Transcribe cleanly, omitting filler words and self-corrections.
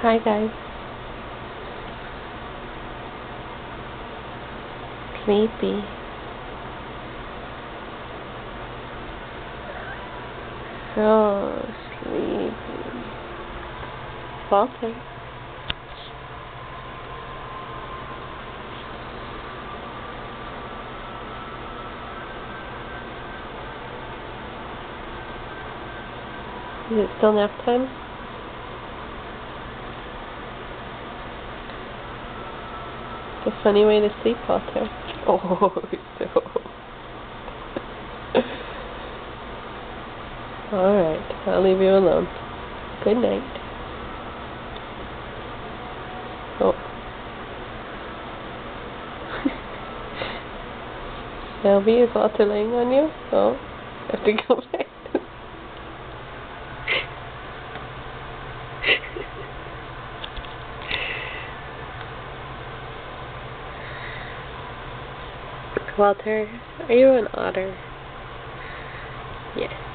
Hi guys. Sleepy. So sleepy. Walter. Is it still nap time? It's a funny way to sleep, Walter. Oh, no. Alright, I'll leave you alone. Good night. Oh. Shelby, is Walter laying on you? Oh, I have to go back. Walter, are you an otter? Yes.